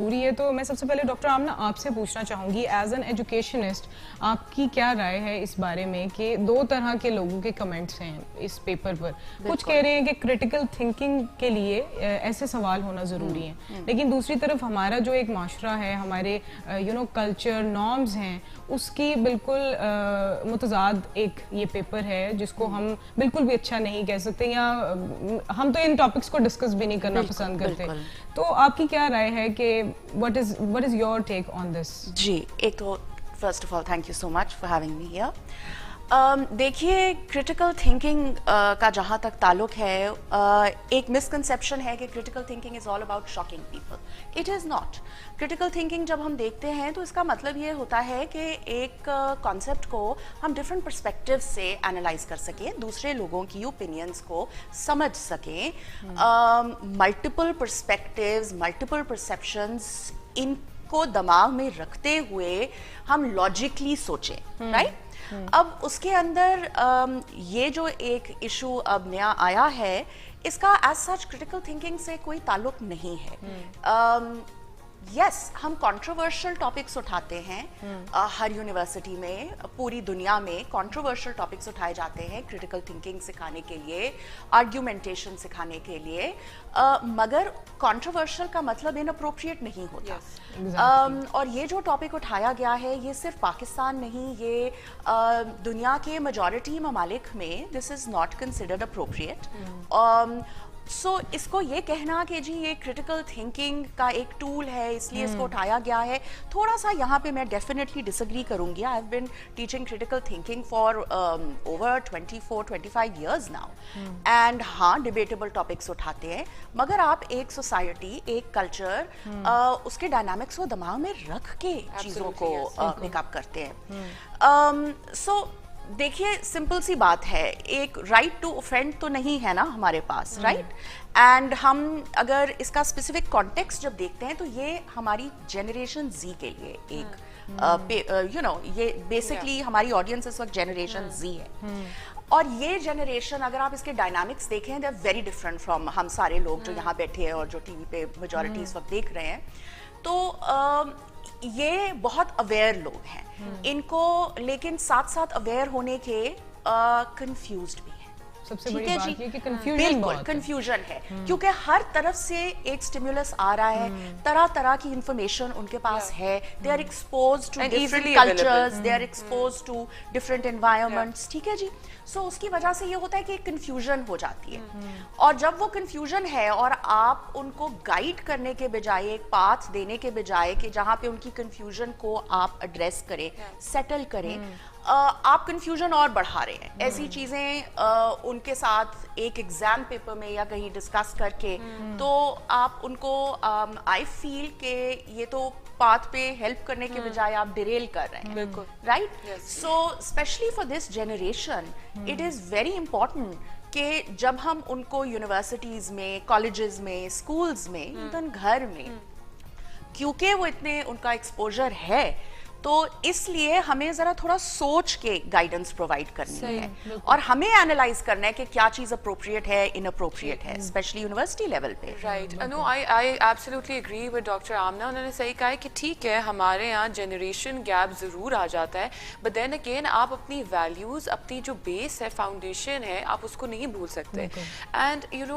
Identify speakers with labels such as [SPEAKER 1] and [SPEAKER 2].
[SPEAKER 1] जरूरी है। तो मैं सबसे पहले डॉक्टर आमना आपसे पूछना चाहूँगी, एज एन एजुकेशनिस्ट आपकी क्या राय है इस बारे में कि दो तरह के लोगों के कमेंट्स हैं इस पेपर पर। कुछ कह रहे हैं कि क्रिटिकल थिंकिंग के लिए ऐसे सवाल होना ज़रूरी है, लेकिन दूसरी तरफ हमारा जो एक माशरा है, हमारे कल्चर नॉर्म्स हैं, उसकी बिल्कुल मुतजाद एक ये पेपर है जिसको हम बिल्कुल भी अच्छा नहीं कह सकते, या हम तो इन टॉपिक्स को डिस्कस भी नहीं करना पसंद करते। तो आपकी क्या राय है कि what is your take on this?
[SPEAKER 2] जी, एक तो first of all thank you so much for having me here. देखिए, क्रिटिकल थिंकिंग का जहाँ तक ताल्लुक है, एक मिसकंसेप्शन है कि critical thinking is all about shocking people. It is not. Critical thinking जब हम देखते हैं तो इसका मतलब ये होता है कि एक कॉन्सेप्ट को हम डिफरेंट पर्सपेक्टिव से एनालाइज कर सकें, दूसरे लोगों की ओपिनियंस को समझ सकें, मल्टीपल पर्सपेक्टिव्स, मल्टीपल परसेप्शंस, इनको दिमाग में रखते हुए हम लॉजिकली सोचें, राइट? अब उसके अंदर ये जो एक इशू अब नया आया है, इसका एज सच क्रिटिकल थिंकिंग से कोई ताल्लुक नहीं है। यस, हम कंट्रोवर्शियल टॉपिक्स उठाते हैं, हर यूनिवर्सिटी में, पूरी दुनिया में कंट्रोवर्शियल टॉपिक्स उठाए जाते हैं क्रिटिकल थिंकिंग सिखाने के लिए, आर्ग्यूमेंटेशन सिखाने के लिए, मगर कंट्रोवर्शियल का मतलब इनअप्रोप्रिएट नहीं होता। और ये जो टॉपिक उठाया गया है, ये सिर्फ पाकिस्तान नहीं, ये दुनिया के मेजॉरिटी ममालिक में this is not considered appropriate. So इसको ये कहना कि जी ये क्रिटिकल थिंकिंग का एक टूल है इसलिए इसको उठाया गया है, थोड़ा सा यहाँ पे मैं डेफिनेटली डिसएग्री करूंगी। I have been teaching critical thinking for over 24-25 years now, and हाँ, डिबेटेबल टॉपिक्स उठाते हैं, मगर आप एक सोसाइटी, एक कल्चर, उसके डायनामिक्स को दिमाग में रख के चीज़ों को पिकअप करते हैं। सो देखिए, सिंपल सी बात है, एक राइट टू ऑफेंड तो नहीं है ना हमारे पास, राइट? एंड हम अगर इसका स्पेसिफिक कॉन्टेक्स्ट जब देखते हैं तो ये हमारी जनरेशन जी के लिए एक ये बेसिकली हमारी ऑडियंस इस वक्त जनरेशन जी है। और ये जनरेशन, अगर आप इसके डायनामिक्स देखें, they are very different from हम सारे लोग जो यहाँ बैठे हैं और जो टीवी पे मेजॉरिटी इस वक्त देख रहे हैं। तो ये बहुत अवेयर लोग हैं, इनको, लेकिन साथ साथ अवेयर होने के कंफ्यूज्ड भी हैं।
[SPEAKER 1] सबसे बड़ी बात ये कि कंफ्यूजन,
[SPEAKER 2] बिल्कुल कंफ्यूजन है, क्योंकि हर तरफ से एक स्टिमुलस आ रहा है, तरह तरह की इंफॉर्मेशन उनके पास है, they are exposed to different cultures, they are exposed to different environments, ठीक है जी। सो उसकी वजह से ये होता है कि कंफ्यूजन हो जाती है, और जब वो कंफ्यूजन है और आप उनको गाइड करने के बजाय, एक पाथ देने के बजाय कि जहाँ पे उनकी कंफ्यूजन को आप एड्रेस करें, सेटल करें, आप कंफ्यूजन और बढ़ा रहे हैं। ऐसी चीजें उनके साथ एक एग्जाम पेपर में या कहीं डिस्कस करके, तो आप उनको आई फील के ये तो पाथ पे हेल्प करने के बजाय आप डिरेल कर रहे हैं, बिल्कुल, right? So specially for this generation it is very important कि जब हम उनको यूनिवर्सिटीज में, कॉलेजेस में, स्कूल्स में, इवन घर में, क्योंकि वो इतने उनका एक्सपोजर है, तो इसलिए हमें जरा थोड़ा सोच के गाइडेंस प्रोवाइड करनी है, और हमें एनालाइज करना है कि क्या चीज अप्रोप्रिएट है, इनअप्रोप्रिएट है, स्पेशली यूनिवर्सिटी लेवल पे।
[SPEAKER 3] Right, no, I absolutely agree with doctor Amna. उन्होंने सही कहा है कि ठीक है, हमारे यहाँ जनरेशन गैप जरूर आ जाता है, बट देन अगेन आप अपनी वैल्यूज, अपनी जो बेस है, फाउंडेशन है, आप उसको नहीं भूल सकते। एंड